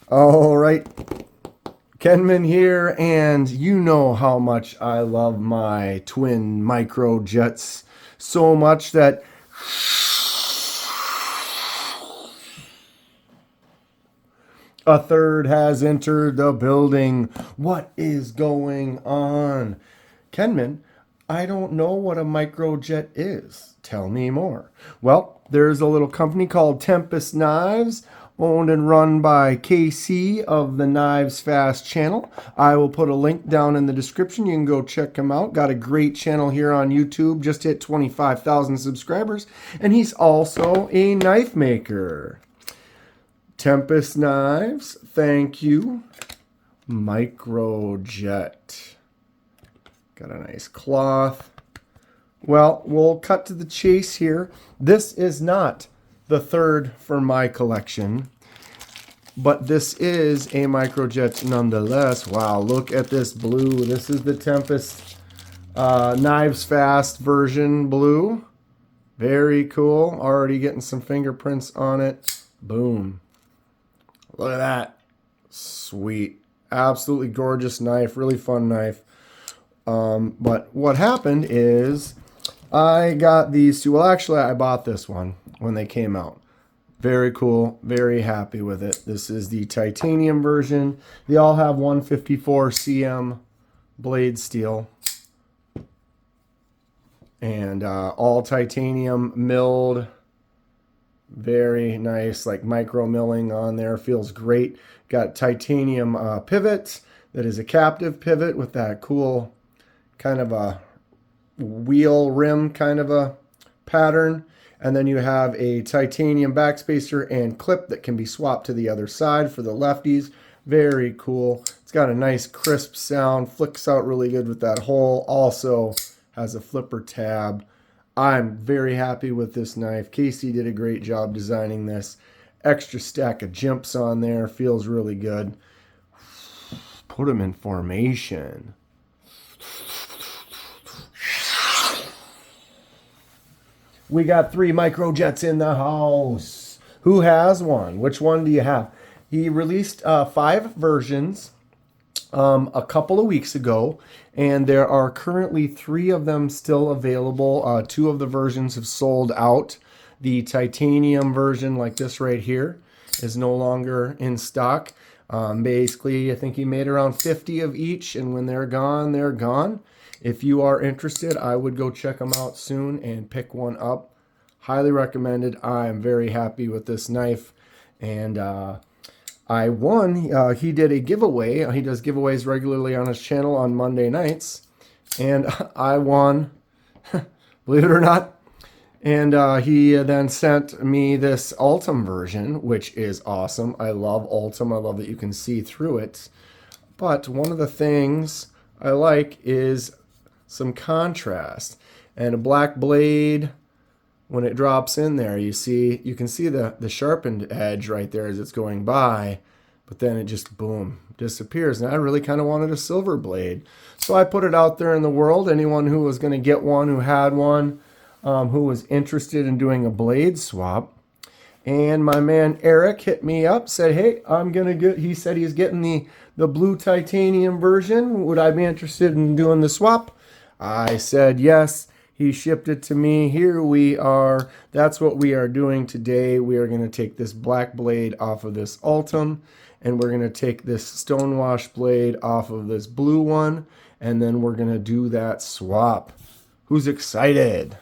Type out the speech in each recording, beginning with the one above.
All right, Kenman here, and you know how much I love my twin Microjets so much that a third has entered the building. What is going on? Kenman, I don't know what a microjet is. Tell me more. Well, there's a little company called Tempest Knives, owned and run by KC of the Knives Fast channel. I will put a link down in the description. You can go check him out. Got a great channel here on YouTube. Just hit 25,000 subscribers. And he's also a knife maker. Tempest Knives, thank you. Microjet. Got a nice cloth. Well, we'll cut to the chase here. This is not the third for my collection, but this is a Microjet nonetheless. Wow, look at this blue. This is the Tempest Knives Fast version blue. Very cool. Already getting some fingerprints on it. Boom. Look at that. Sweet. Absolutely gorgeous knife. Really fun knife. But what happened is I got these two. Well, actually, I bought this one when they came out. Very cool. Very happy with it. This is the titanium version. They all have 154 cm blade steel. And all titanium milled. Very nice, like micro milling on there. Feels great. Got titanium pivot that is a captive pivot with that cool kind of a wheel rim kind of a pattern. And then you have a titanium backspacer and clip that can be swapped to the other side for the lefties. Very cool. It's got a nice crisp sound. Flicks out really good with that hole. Also has a flipper tab. I'm very happy with this knife. Casey did a great job designing this. Extra stack of jimps on there. Feels really good. Put them in formation. We got 3 Microjets in the house. Who has one? Which one do you have? He released 5 versions a couple of weeks ago, and there are currently 3 of them still available. 2 of the versions have sold out. The titanium version, like this right here, is no longer in stock. Basically, I think he made around 50 of each, and when they're gone, they're gone. If you are interested, I would go check them out soon and pick one up. Highly recommended. I am very happy with this knife, and I won. He did a giveaway. He does giveaways regularly on his channel on Monday nights. And I won, believe it or not. And he then sent me this Ultim version, which is awesome. I love Ultim. I love that you can see through it. But one of the things I like is some contrast. And a black blade, when it drops in there, you can see the sharpened edge right there as it's going by, but then it just, boom, disappears. And I really kind of wanted a silver blade. So I put it out there in the world. Anyone who was going to get one, who had one, who was interested in doing a blade swap. And my man Eric hit me up, said, hey, he said he's getting the blue titanium version. Would I be interested in doing the swap? I said yes. He shipped it to me. Here we are. That's what we are doing today. We are going to take this black blade off of this Ultim, and we're going to take this stonewash blade off of this blue one, and then we're going to do that swap. Who's excited?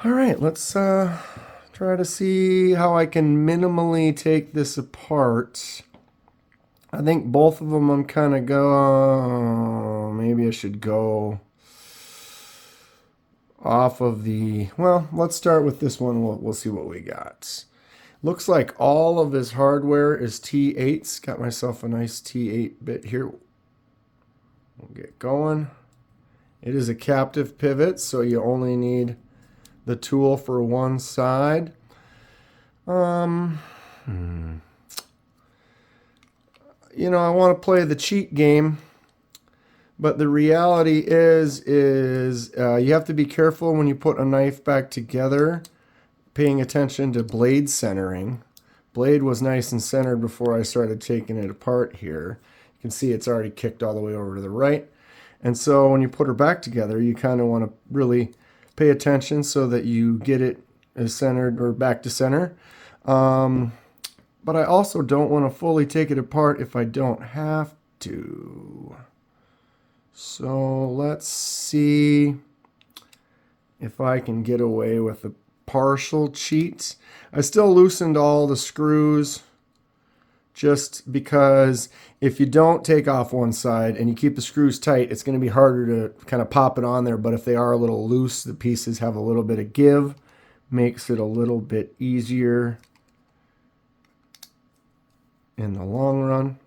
All right, let's try to see how I can minimally take this apart. I think both of them I'm kind of maybe I should go off of the, well, let's start with this one. We'll see what we got. Looks like all of his hardware is T8s. Got myself a nice T8 bit here. We'll get going. It is a captive pivot, so you only need the tool for one side. You know, I want to play the cheat game, but the reality is you have to be careful when you put a knife back together, paying attention to blade centering. blade was nice and centered before I started taking it apart here. You can see it's already kicked all the way over to the right. And so when you put her back together, you kind of want to really pay attention so that you get it as centered or back to center. But I also don't want to fully take it apart if I don't have to. So let's see if I can get away with a partial cheat. I still loosened all the screws just because if you don't take off one side and you keep the screws tight, it's going to be harder to kind of pop it on there. But if they are a little loose, the pieces have a little bit of give, makes it a little bit easier in the long run.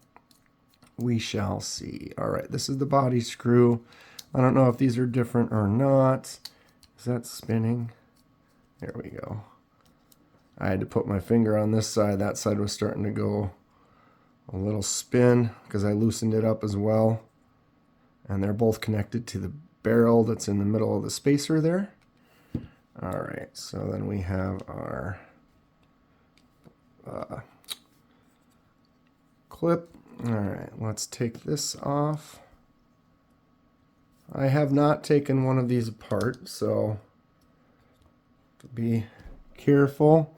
We shall see. All right, this is the body screw. I don't know if these are different or not. Is that spinning? There we go. I had to put my finger on this side. That side was starting to go a little spin because I loosened it up as well. And they're both connected to the barrel that's in the middle of the spacer there. All right, so then we have our clip. All right, let's take this off. I have not taken one of these apart, so to be careful,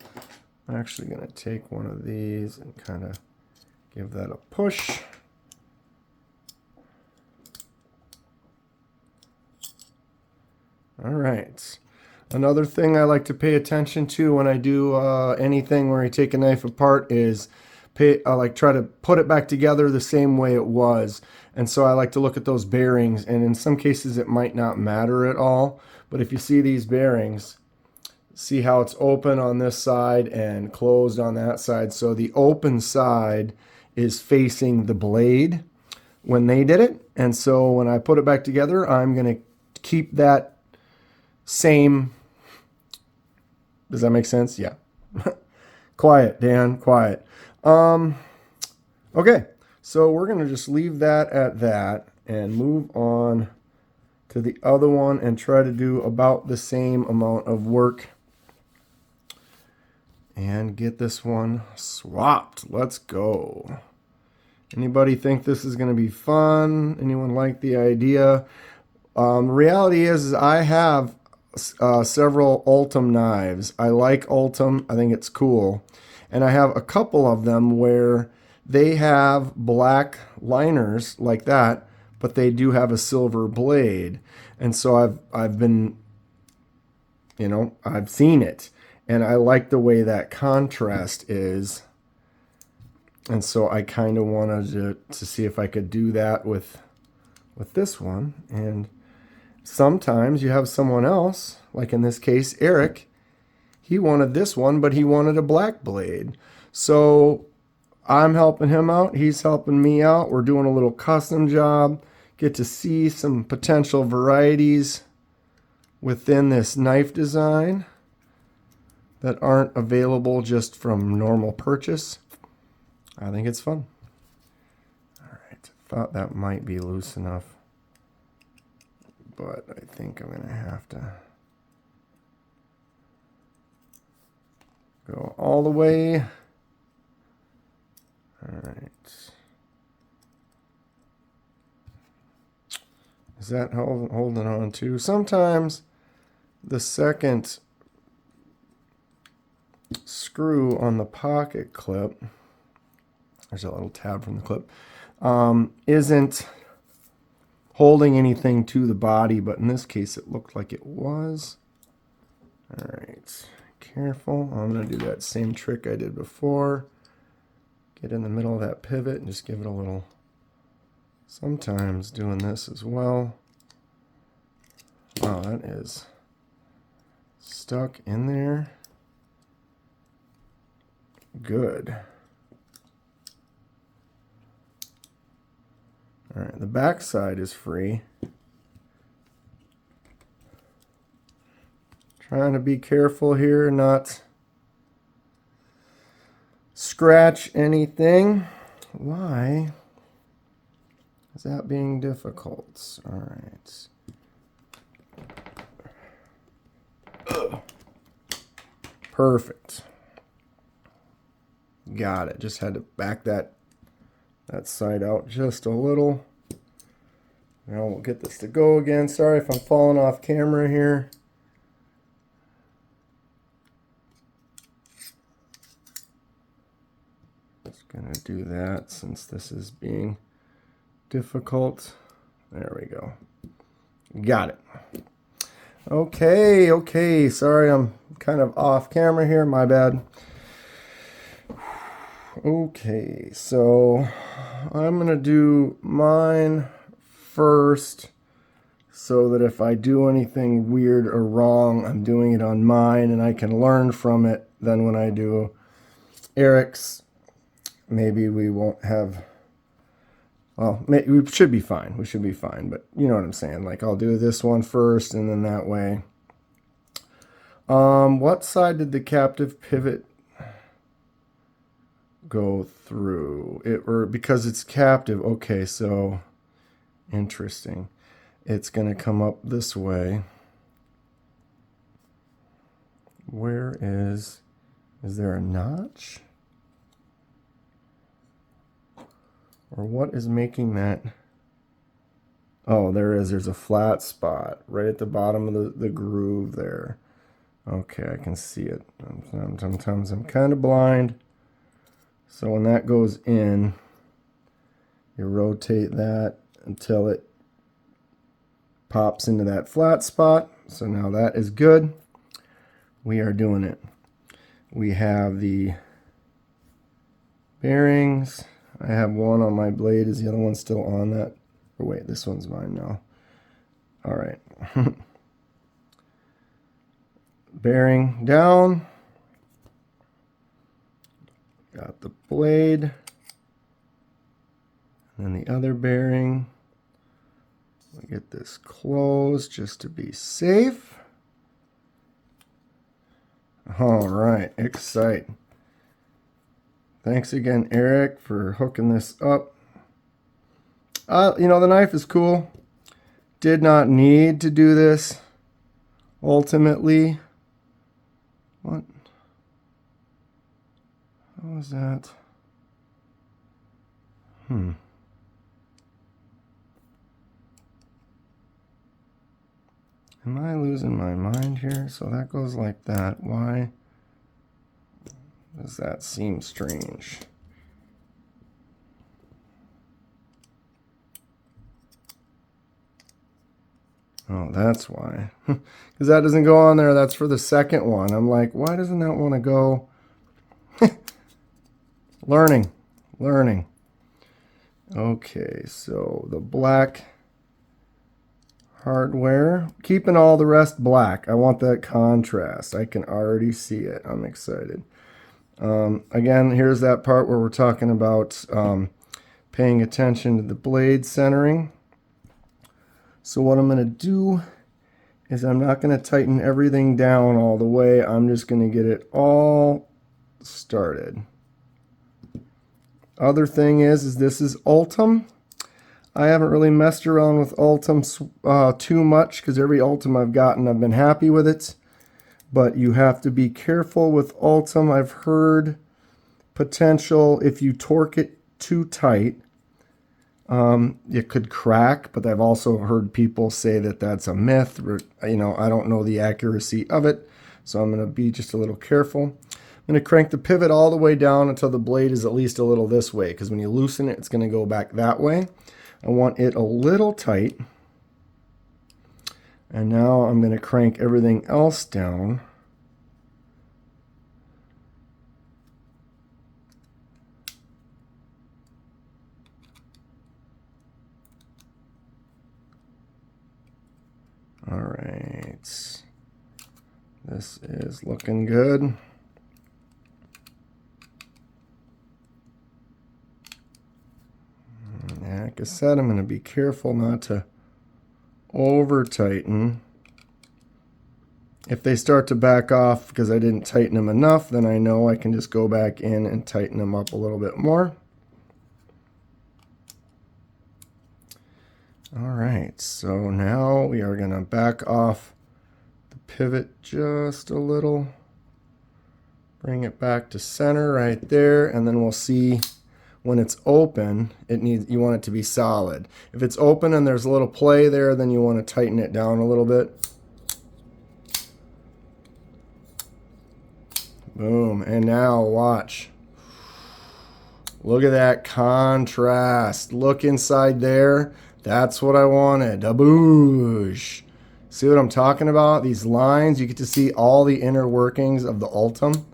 I'm actually going to take one of these and kind of give that a push. All right. Another thing I like to pay attention to when I do anything where I take a knife apart is I like try to put it back together the same way it was. And so I like to look at those bearings, and in some cases it might not matter at all. But if you see these bearings, see how it's open on this side and closed on that side. So the open side is facing the blade when they did it. And so when I put it back together, I'm going to keep that same. Does that make sense? Yeah. Quiet, Dan, quiet. Okay, so we're going to just leave that at that and move on to the other one and try to do about the same amount of work and get this one swapped. Let's go. Anybody think this is going to be fun? Anyone like the idea? Reality is I have several Ultim knives. I like Ultim. I think it's cool. And I have a couple of them where they have black liners like that, but they do have a silver blade. And so I've been, I've seen it. And I like the way that contrast is. And so I kind of wanted to see if I could do that with this one. And sometimes you have someone else, like in this case, Eric. He wanted this one, but he wanted a black blade. So I'm helping him out. He's helping me out. We're doing a little custom job. Get to see some potential varieties within this knife design that aren't available just from normal purchase. I think it's fun. All right, thought that might be loose enough, but I think I'm going to have to go all the way. All right. Is that holding on to? Sometimes the second screw on the pocket clip, there's a little tab from the clip, isn't holding anything to the body, but in this case it looked like it was. All right, careful. I'm going to do that same trick I did before. Get in the middle of that pivot and just give it a little, sometimes doing this as well. Oh, that is stuck in there. Good. All right, the back side is free. Trying to be careful here, not scratch anything. Why is that being difficult? All right. Ugh. Perfect. Got it. Just had to back that side out just a little. Now we'll get this to go again. Sorry if I'm falling off camera here. Just gonna do that since this is being difficult. There we go. Got it. Okay. Sorry, I'm kind of off camera here. My bad. Okay, so I'm gonna do mine first so that if I do anything weird or wrong, I'm doing it on mine and I can learn from it. Then when I do Eric's, maybe we won't have, well, we should be fine. We should be fine, but you know what I'm saying. Like I'll do this one first and then that way. What side did the captive pivot go through? Because it's captive. Okay, so interesting. It's going to come up this way. Where is there a notch? Or what is making that? Oh, there is. There's a flat spot right at the bottom of the groove there. Okay, I can see it. Sometimes I'm kind of blind. So when that goes in, you rotate that until it pops into that flat spot. So now that is good. We are doing it. We have the bearings. I have one on my blade. Is the other one still on that? Oh wait, this one's mine now. All right. Bearing down. Got the blade. And then the other bearing. We'll get this closed just to be safe. All right, exciting. Thanks again, Eric, for hooking this up. You know, the knife is cool. Did not need to do this ultimately. What? How was that? Am I losing my mind here? So that goes like that. Why does that seem strange? Oh, that's why. Because that doesn't go on there. That's for the second one. I'm like, why doesn't that want to go? Learning. Okay, so the black hardware, keeping all the rest black. I want that contrast. I can already see it. I'm excited. Again, here's that part where we're talking about paying attention to the blade centering. So what I'm going to do is I'm not going to tighten everything down all the way. I'm just going to get it all started. Other thing is this is Ultim. I haven't really messed around with Ultim too much because every Ultim I've gotten, I've been happy with it. But you have to be careful with Ultim. I've heard potential if you torque it too tight, it could crack. But I've also heard people say that that's a myth. You know, I don't know the accuracy of it, so I'm going to be just a little careful. I'm going to crank the pivot all the way down until the blade is at least a little this way, because when you loosen it, it's going to go back that way. I want it a little tight. And now I'm going to crank everything else down. All right. This is looking good. Like I said, I'm going to be careful not to over tighten. If they start to back off because I didn't tighten them enough, then I know I can just go back in and tighten them up a little bit more. All right, so now we are going to back off the pivot just a little. Bring it back to center right there, and then we'll see when it's open, you want it to be solid. If it's open and there's a little play there, then you want to tighten it down a little bit. Boom, and now watch. Look at that contrast. Look inside there. That's what I wanted. Daboosh. See what I'm talking about? These lines, you get to see all the inner workings of the Ultim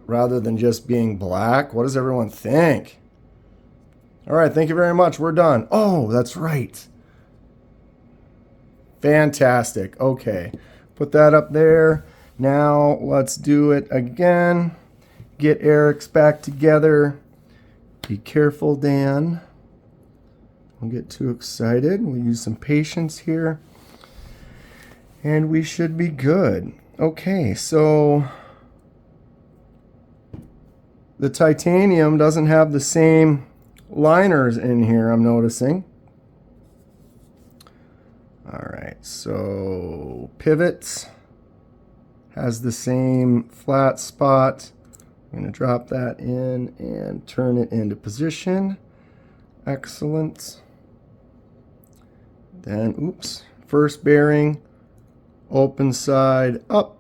rather than just being black. What does everyone think? All right, thank you very much. We're done. Oh, that's right. Fantastic. Okay, put that up there. Now let's do it again. Get Eric's back together. Be careful, Dan. Don't get too excited. We'll use some patience here. And we should be good. Okay, so the titanium doesn't have the same liners in here, I'm noticing. All right, so pivot has the same flat spot. I'm going to drop that in and turn it into position. Excellent. Then, oops, first bearing, open side up.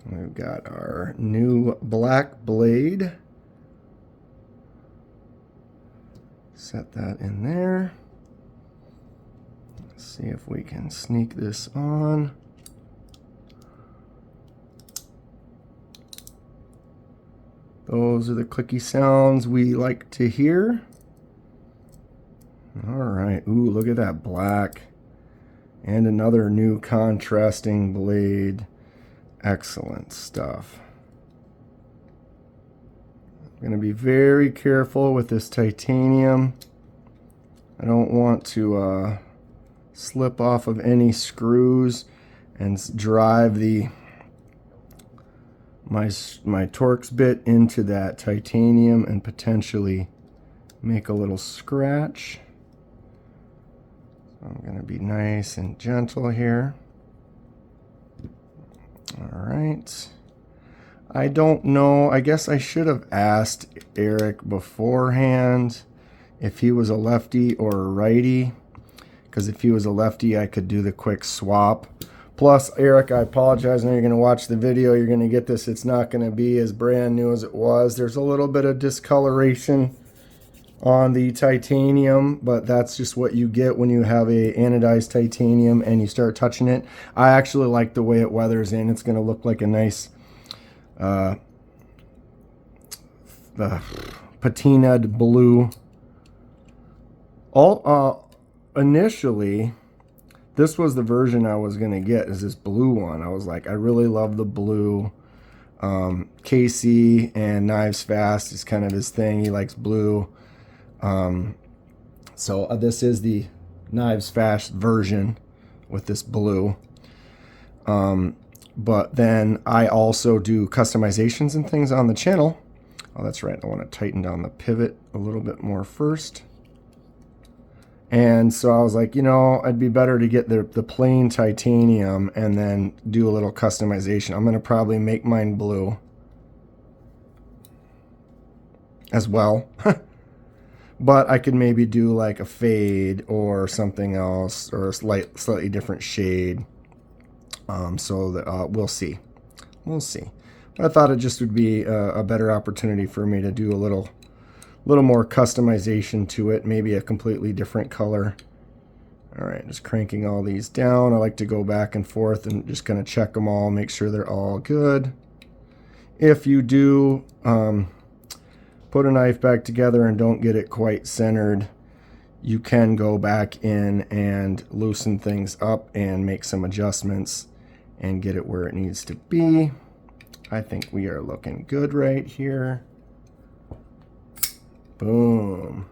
We've got our new black blade. Set that in there. Let's see if we can sneak this on. Those are the clicky sounds we like to hear. All right. Ooh, look at that black. And another new contrasting blade. Excellent stuff. I'm going to be very careful with this titanium. I don't want to slip off of any screws and drive my Torx bit into that titanium and potentially make a little scratch. So I'm going to be nice and gentle here. All right. I don't know. I guess I should have asked Eric beforehand if he was a lefty or a righty, because if he was a lefty, I could do the quick swap. Plus, Eric, I apologize. I know you're going to watch the video. You're going to get this. It's not going to be as brand new as it was. There's a little bit of discoloration on the titanium, but that's just what you get when you have a anodized titanium and you start touching it. I actually like the way it weathers in. It's going to look like a nice patinaed blue. Initially, this was the version I was going to get, is this blue one. I was like, I really love the blue. KC and Knives Fast is kind of his thing. He likes blue. So this is the Knives Fast version with this blue. But then I also do customizations and things on the channel. Oh, that's right. I want to tighten down the pivot a little bit more first. And so I was like, you know, it'd be better to get the plain titanium and then do a little customization. I'm going to probably make mine blue as well. But I could maybe do like a fade or something else, or a slightly different shade. So that we'll see. We'll see. But I thought it just would be a better opportunity for me to do a little more customization to it, maybe a completely different color. All right, just cranking all these down. I like to go back and forth and just kind of check them all, make sure they're all good. If you do put a knife back together and don't get it quite centered, you can go back in and loosen things up and make some adjustments and get it where it needs to be. I think we are looking good right here. Boom.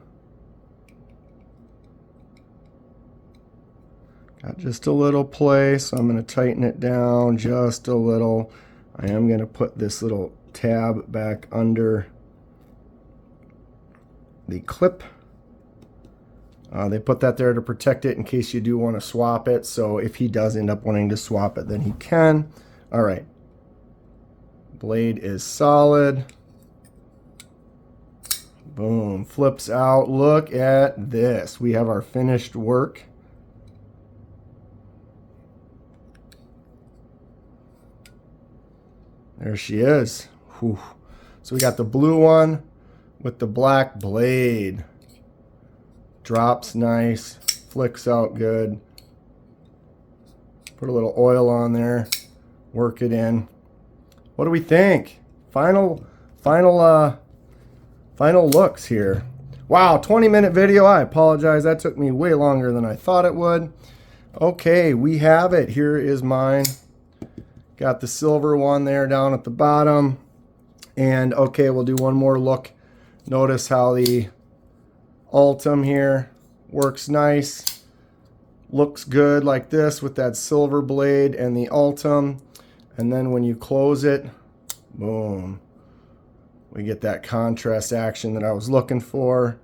Got just a little play, so I'm going to tighten it down just a little. I am going to put this little tab back under the clip. They put that there to protect it in case you do want to swap it. So if he does end up wanting to swap it, then he can. All right. Blade is solid. Boom. Flips out. Look at this. We have our finished work. There she is. Whew. So we got the blue one with the black blade. Drops nice. Flicks out good. Put a little oil on there. Work it in. What do we think? Final looks here. Wow, 20-minute video. I apologize. That took me way longer than I thought it would. Okay, we have it. Here is mine. Got the silver one there down at the bottom. And okay, we'll do one more look. Notice how the Ultim here works nice. Looks good like this with that silver blade and the Ultim. And then when you close it, boom, we get that contrast action that I was looking for.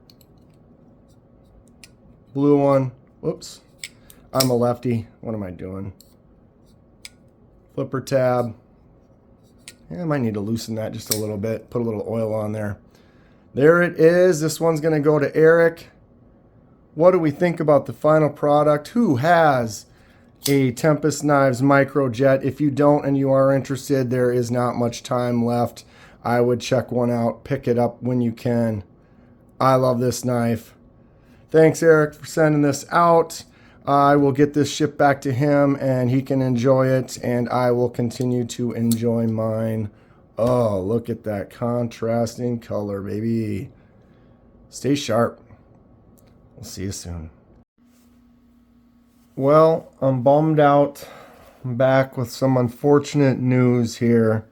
Blue one. Whoops. I'm a lefty. What am I doing? Flipper tab. Yeah, I might need to loosen that just a little bit. Put a little oil on there. There it is. This one's going to go to Eric. What do we think about the final product? Who has a Tempest Knives Microjet? If you don't and you are interested, there is not much time left. I would check one out. Pick it up when you can. I love this knife. Thanks, Eric, for sending this out. I will get this shipped back to him and he can enjoy it, and I will continue to enjoy mine. Oh, look at that contrasting color, baby. Stay sharp. We'll see you soon. Well, I'm bummed out. I'm back with some unfortunate news here.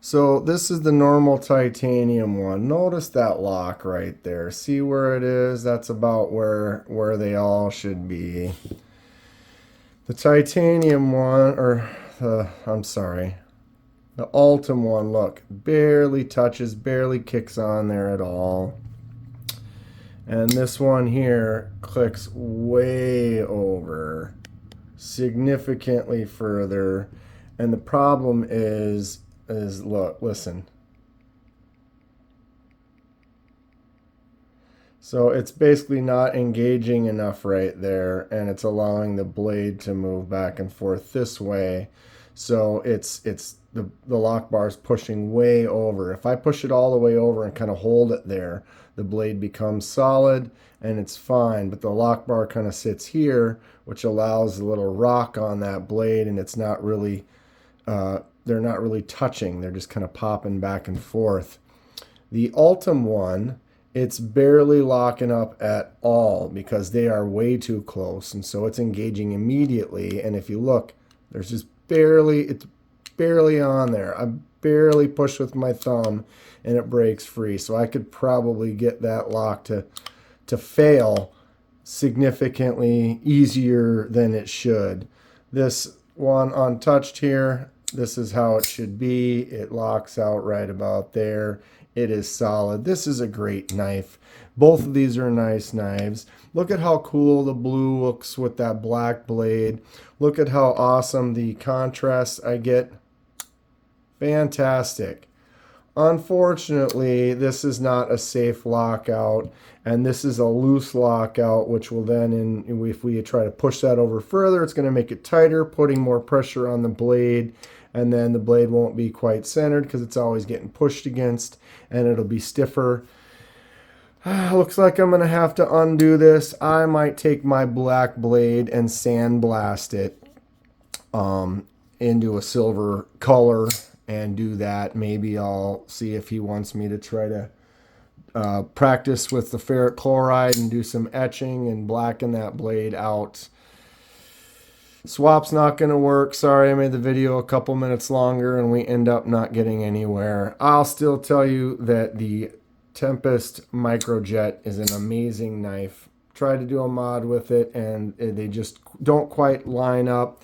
So this is the normal titanium one. Notice that lock right there. See where it is? That's about where they all should be. The titanium one, or I'm sorry, the Ultim one, look, barely touches, barely kicks on there at all. And this one here clicks way over, significantly further. And the problem is look, listen. So it's basically not engaging enough right there, and it's allowing the blade to move back and forth this way. So it's the lock bar is pushing way over. If I push it all the way over and kind of hold it there, the blade becomes solid and it's fine. But the lock bar kind of sits here, which allows a little rock on that blade, and it's not really they're not really touching. They're just kind of popping back and forth. The Ultim one, it's barely locking up at all because they are way too close. And so it's engaging immediately. And if you look, there's just it's barely on there. I barely push with my thumb and it breaks free. So I could probably get that lock to fail significantly easier than it should. This one untouched here, this is how it should be. It locks out right about there. It is solid. This is a great knife. Both of these are nice knives. Look at how cool the blue looks with that black blade. Look at how awesome the contrast I get. Fantastic. Unfortunately, this is not a safe lockout, and this is a loose lockout, which will then, if we try to push that over further, it's going to make it tighter, putting more pressure on the blade, and then the blade won't be quite centered because it's always getting pushed against, and it'll be stiffer. Looks like I'm going to have to undo this. I might take my black blade and sandblast it into a silver color and do that. Maybe I'll see if he wants me to try to practice with the ferric chloride and do some etching and blacken that blade out. Swap's not going to work. Sorry, I made the video a couple minutes longer and we end up not getting anywhere. I'll still tell you that the Tempest Microjet is an amazing knife. Tried to do a mod with it and they just don't quite line up.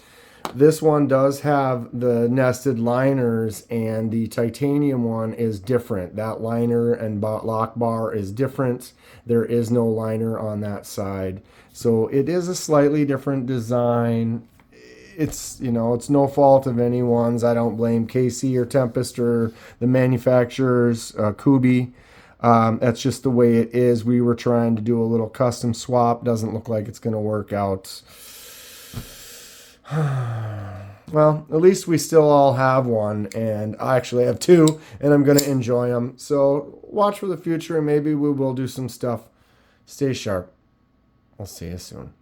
This one does have the nested liners, and the titanium one is different. That liner and lock bar is different. There is no liner on that side. So it is a slightly different design. it's, you know, it's no fault of anyone's. I don't blame KC or Tempest or the manufacturers, Kubi. That's just the way it is. We were trying to do a little custom swap. Doesn't look like it's going to work out. Well, at least we still all have one, and I actually have two, and I'm going to enjoy them. So watch for the future, and maybe we will do some stuff. Stay sharp. I'll see you soon.